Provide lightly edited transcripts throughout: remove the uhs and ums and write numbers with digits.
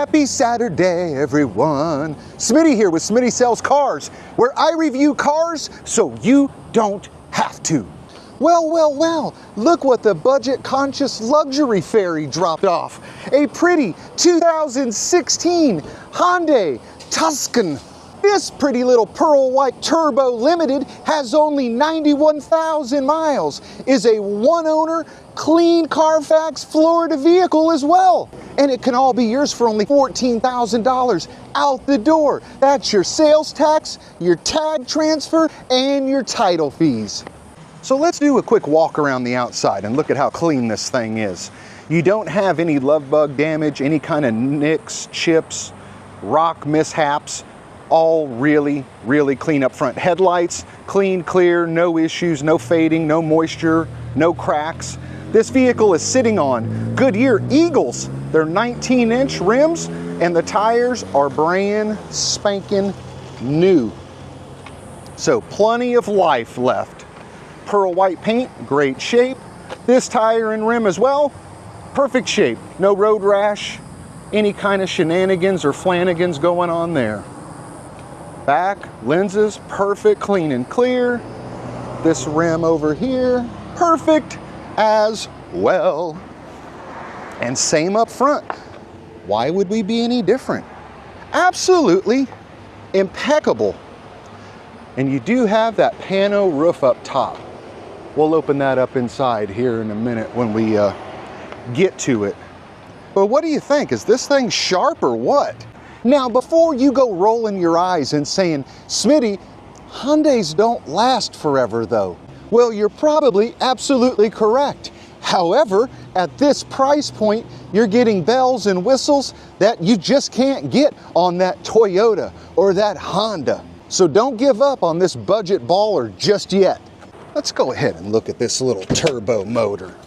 Happy Saturday, everyone. Smitty here with Smitty Sells Cars, where I review cars so you don't have to. Well, look what the budget-conscious luxury fairy dropped off. A pretty 2016 Hyundai Tucson. This pretty little pearl white turbo limited has only 91,000 miles, is a one-owner, clean Carfax Florida vehicle as well. And it can all be yours for only $14,000 out the door. That's your sales tax, your tag transfer, and your title fees. So let's do a quick walk around the outside and look at how clean this thing is. You don't have any love bug damage, any kind of nicks, chips, rock mishaps. All really clean up front. Headlights, clean, clear, no issues, no fading, no moisture, no cracks. This vehicle is sitting on Goodyear Eagles. They're 19-inch rims, and the tires are brand spanking new. So plenty of life left. Pearl white paint, great shape. This tire and rim as well, perfect shape. No road rash, any kind of shenanigans or flanagans going on there. Back, lenses, perfect, clean and clear. This rim over here, perfect as well. And same up front. Why would we be any different? Absolutely impeccable. And you do have that pano roof up top. We'll open that up inside here in a minute when we get to it. But what do you think? Is this thing sharp or what? Now, before you go rolling your eyes and saying, Smitty, Hyundais don't last forever though. Well, you're probably absolutely correct. However, at this price point, you're getting bells and whistles that you just can't get on that Toyota or that Honda. So don't give up on this budget baller just yet. Let's go ahead and look at this little turbo motor.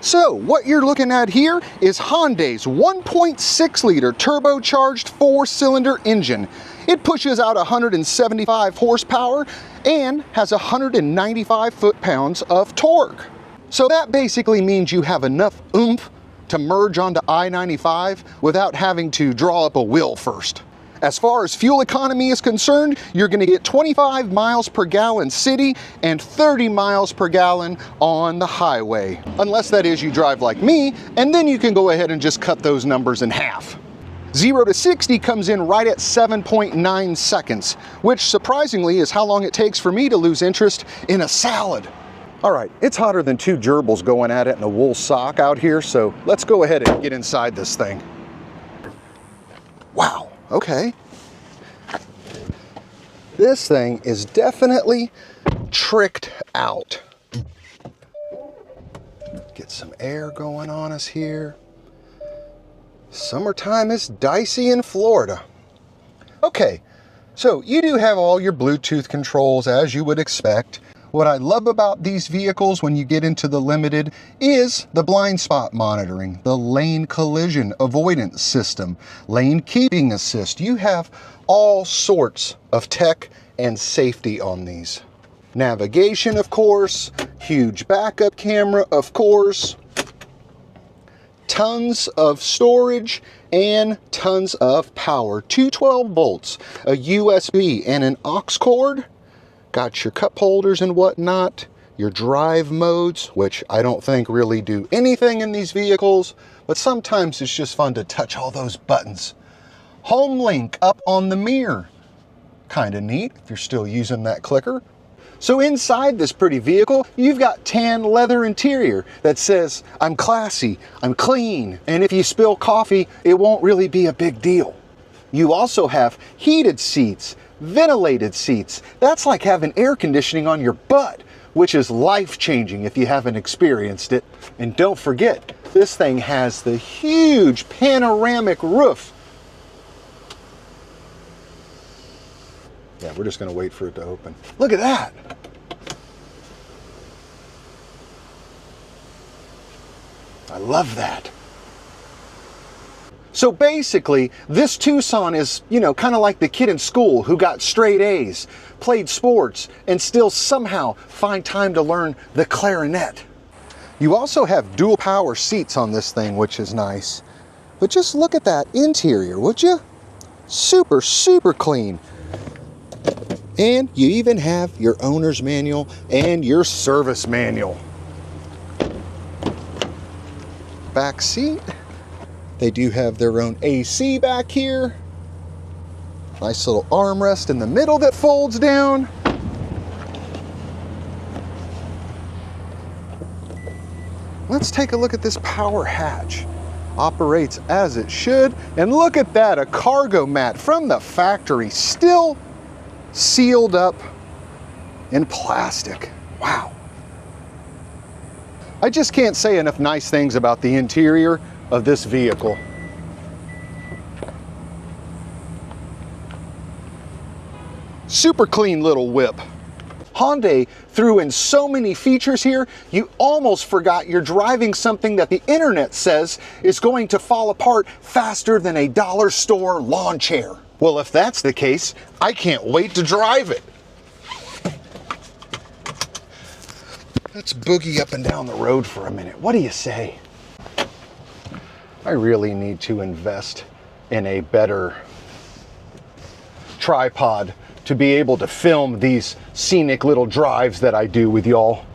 So what you're looking at here is Hyundai's 1.6 liter turbocharged 4-cylinder engine. It pushes out 175 horsepower and has 195 foot-pounds of torque. So that basically means you have enough oomph to merge onto I-95 without having to draw up a will first. As far as fuel economy is concerned, you're going to get 25 miles per gallon city and 30 miles per gallon on the highway. Unless that is you drive like me, and then you can go ahead and just cut those numbers in half. 0 to 60 comes in right at 7.9 seconds, which surprisingly is how long it takes for me to lose interest in a salad. All right, it's hotter than two gerbils going at it in a wool sock out here, so let's go ahead and get inside this thing. Wow. Okay. This thing is definitely tricked out. Get some air going on us here. Summertime is dicey in Florida. Okay, so you do have all your Bluetooth controls as you would expect. What I love about these vehicles when you get into the Limited is the blind spot monitoring, the lane collision avoidance system, lane keeping assist. You have all sorts of tech and safety on these. Navigation, of course, huge backup camera, of course, tons of storage and tons of power. 212 volts, a USB and an aux cord. Got your cup holders and whatnot, your drive modes, which I don't think really do anything in these vehicles, but sometimes it's just fun to touch all those buttons. Home link up on the mirror. Kind of neat if you're still using that clicker. So inside this pretty vehicle, you've got tan leather interior that says, I'm classy, I'm clean, and if you spill coffee, it won't really be a big deal. You also have heated seats, ventilated seats. That's like having air conditioning on your butt, which is life-changing if you haven't experienced it. And don't forget, this thing has the huge panoramic roof. Yeah, we're just gonna wait for it to open. Look at that. I love that. So basically, this Tucson is, you know, kind of like the kid in school who got straight A's, played sports, and still somehow find time to learn the clarinet. You also have dual power seats on this thing, which is nice. But just look at that interior, would you? Super, super clean. And you even have your owner's manual and your service manual. Back seat. They do have their own AC back here. Nice little armrest in the middle that folds down. Let's take a look at this power hatch. Operates as it should. And look at that, a cargo mat from the factory, still sealed up in plastic. Wow. I just can't say enough nice things about the interior of this vehicle. Super clean little whip. Hyundai threw in so many features here, you almost forgot you're driving something that the internet says is going to fall apart faster than a dollar store lawn chair. Well, if that's the case, I can't wait to drive it. Let's boogie up and down the road for a minute. What do you say? I really need to invest in a better tripod to be able to film these scenic little drives that I do with y'all.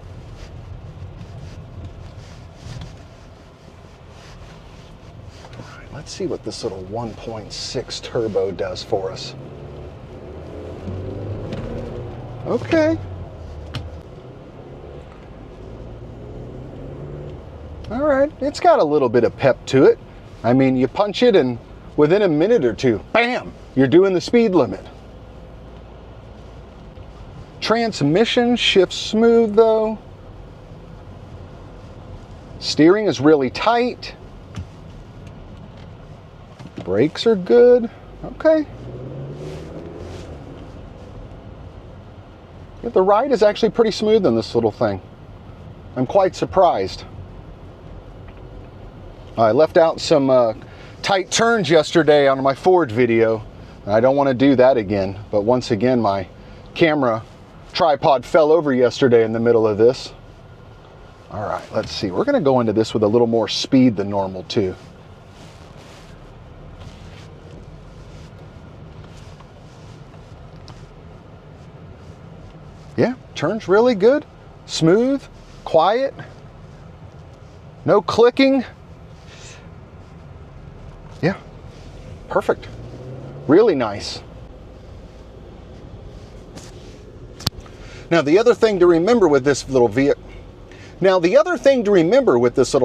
All right, let's see what this little 1.6 turbo does for us. Okay. All right, it's got a little bit of pep to it. I mean, you punch it and within a minute or two, bam, you're doing the speed limit. Transmission shifts smooth though. Steering is really tight. Brakes are good. Okay. Yeah, the ride is actually pretty smooth in this little thing. I'm quite surprised. I left out some tight turns yesterday on my Ford video. I don't want to do that again, but once again my camera tripod fell over yesterday in the middle of this. All right, let's see. We're going to go into this with a little more speed than normal too. Yeah, turns really good, smooth, quiet, no clicking. Yeah, perfect. Really nice. Now the other thing to remember with this little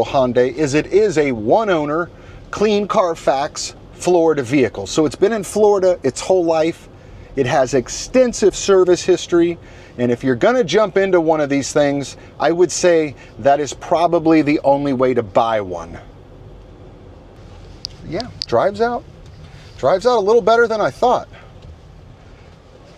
Hyundai is it is a one owner, clean Carfax, Florida vehicle. So it's been in Florida its whole life. It has extensive service history. And if you're gonna jump into one of these things, I would say that is probably the only way to buy one. Yeah, drives out a little better than I thought.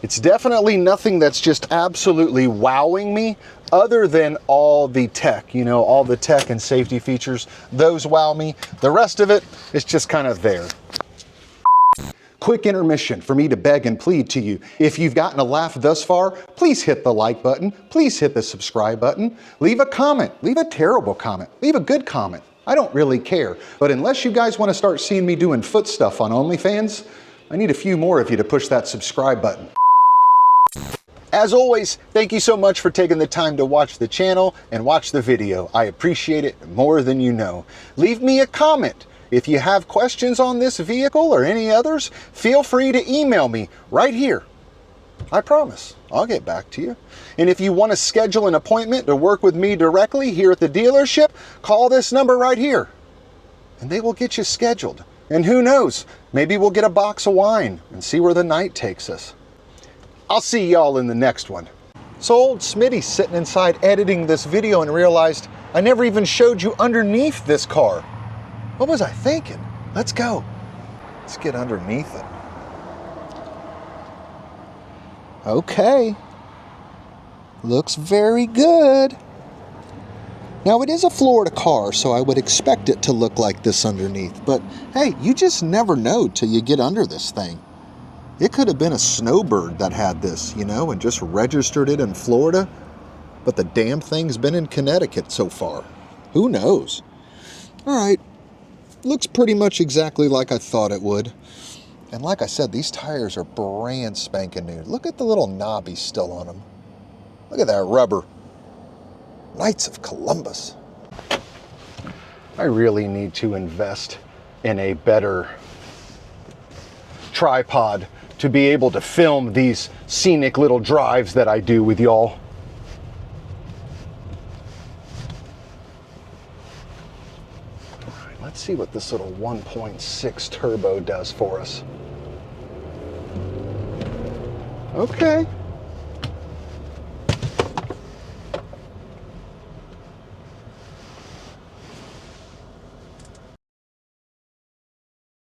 It's definitely nothing that's just absolutely wowing me, other than all the tech, you know, all the tech and safety features, those wow me. The rest of it is just kind of there. Quick intermission for me to beg and plead to you. If you've gotten a laugh thus far, please hit the like button, please hit the subscribe button, leave a comment, leave a terrible comment, leave a good comment. I don't really care, but unless you guys want to start seeing me doing foot stuff on OnlyFans, I need a few more of you to push that subscribe button. As always, thank you so much for taking the time to watch the channel and watch the video. I appreciate it more than you know. Leave me a comment. If you have questions on this vehicle or any others, feel free to email me right here. I promise, I'll get back to you. And if you want to schedule an appointment to work with me directly here at the dealership, call this number right here and they will get you scheduled. And who knows, maybe we'll get a box of wine and see where the night takes us. I'll see y'all in the next one. So old Smitty's sitting inside editing this video and realized I never even showed you underneath this car. What was I thinking? Let's go. Let's get underneath it. Okay. Looks very good. Now it is a Florida car, so I would expect it to look like this underneath, but hey, you just never know till you get under this thing. It could have been a snowbird that had this, you know, and just registered it in Florida, but the damn thing's been in Connecticut so far. Who knows? All right, looks pretty much exactly like I thought it would. And like I said, these tires are brand spanking new. Look at the little knobbies still on them. Look at that rubber. Knights of Columbus. I really need to invest in a better tripod to be able to film these scenic little drives that I do with y'all. All right, let's see what this little 1.6 turbo does for us. Okay.